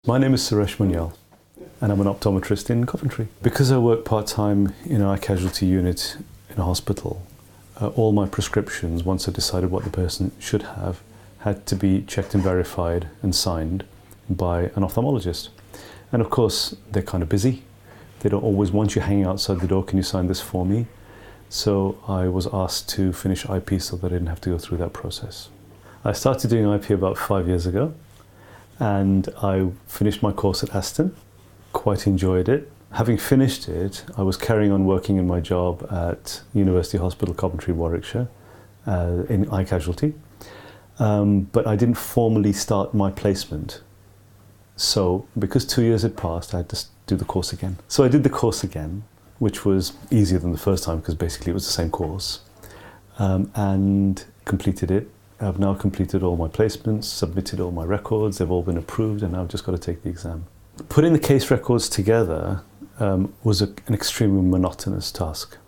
My name is Suresh Munyal and I'm an optometrist in Coventry. Because I work part-time in an eye casualty unit in a hospital, all my prescriptions, once I decided what the person should have, had to be checked and verified and signed by an ophthalmologist. And of course, they're kind of busy. They don't always want you hanging outside the door, can you sign this for me? So I was asked to finish IP so that I didn't have to go through that process. I started doing IP about 5 years ago, and I finished my course at Aston, quite enjoyed it. Having finished it, I was carrying on working in my job at University Hospital Coventry, Warwickshire, in eye casualty, but I didn't formally start my placement. So because 2 years had passed, I had to do the course again. So I did the course again, which was easier than the first time because basically it was the same course, and completed it. I've now completed all my placements, submitted all my records, they've all been approved, and now I've just got to take the exam. Putting the case records together was an extremely monotonous task.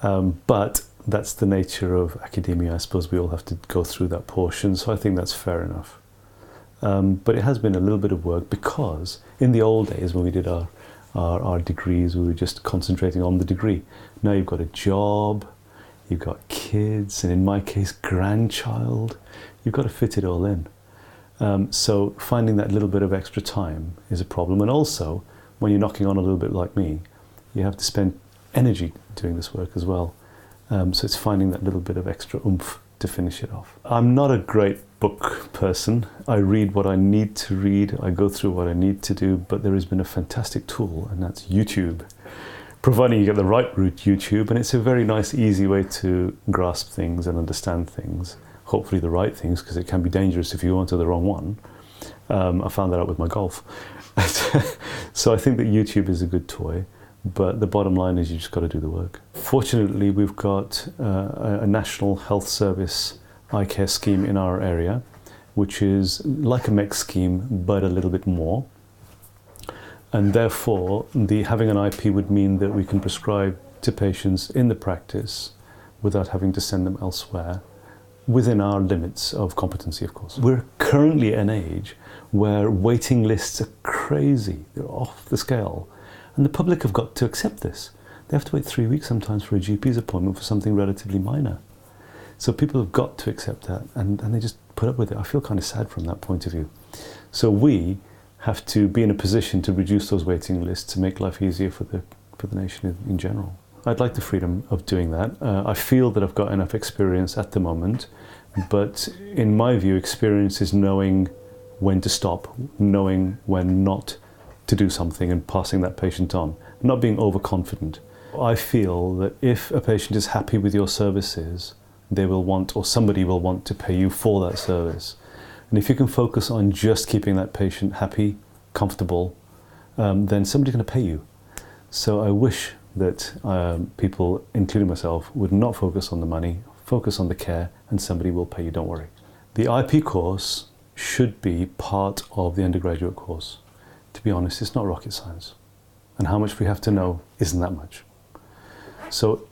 But that's the nature of academia. I suppose we all have to go through that portion, so I think that's fair enough. But it has been a little bit of work because in the old days when we did our degrees, we were just concentrating on the degree. Now you've got a job, you've got kids, and in my case, grandchild. You've got to fit it all in. So finding that little bit of extra time is a problem. And also, when you're knocking on a little bit like me, you have to spend energy doing this work as well. So it's finding that little bit of extra oomph to finish it off. I'm not a great book person. I read what I need to read. I go through what I need to do, but there has been a fantastic tool, and that's YouTube. Providing you get the right route, YouTube, and it's a very nice, easy way to grasp things and understand things. Hopefully the right things, because it can be dangerous if you go onto the wrong one. I found that out with my golf. So I think that YouTube is a good toy, but the bottom line is you just got to do the work. Fortunately, we've got a National Health Service eye care scheme in our area, which is like a MEC scheme, but a little bit more. And therefore, having an IP would mean that we can prescribe to patients in the practice without having to send them elsewhere, within our limits of competency, of course. We're currently at an age where waiting lists are crazy, they're off the scale, and the public have got to accept this. They have to wait 3 weeks sometimes for a GP's appointment for something relatively minor. So people have got to accept that, and they just put up with it. I feel kind of sad from that point of view. So we have to be in a position to reduce those waiting lists to make life easier for the nation in general. I'd like the freedom of doing that. I feel that I've got enough experience at the moment, but in my view, experience is knowing when to stop, knowing when not to do something and passing that patient on, not being overconfident. I feel that if a patient is happy with your services, they will want, or somebody will want to pay you for that service. And if you can focus on just keeping that patient happy, comfortable, then somebody's going to pay you. So I wish that people, including myself, would not focus on the money, focus on the care, and somebody will pay you, don't worry. The IP course should be part of the undergraduate course. To be honest, it's not rocket science. And how much we have to know isn't that much. So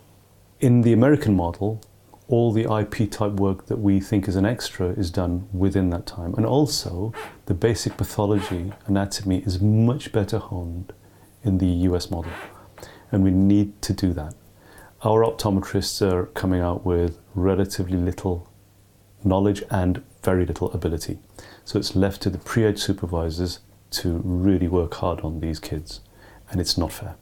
in the American model, all the IP type work that we think is an extra is done within that time. And also, the basic pathology, anatomy is much better honed in the US model. And we need to do that. Our optometrists are coming out with relatively little knowledge and very little ability. So it's left to the pre-ed supervisors to really work hard on these kids. And it's not fair.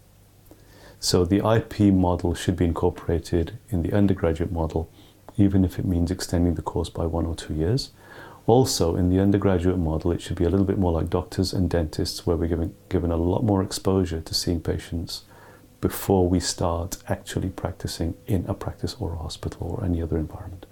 So the IP model should be incorporated in the undergraduate model, even if it means extending the course by 1 or 2 years. Also, in the undergraduate model, it should be a little bit more like doctors and dentists, where we're given a lot more exposure to seeing patients before we start actually practicing in a practice or a hospital or any other environment.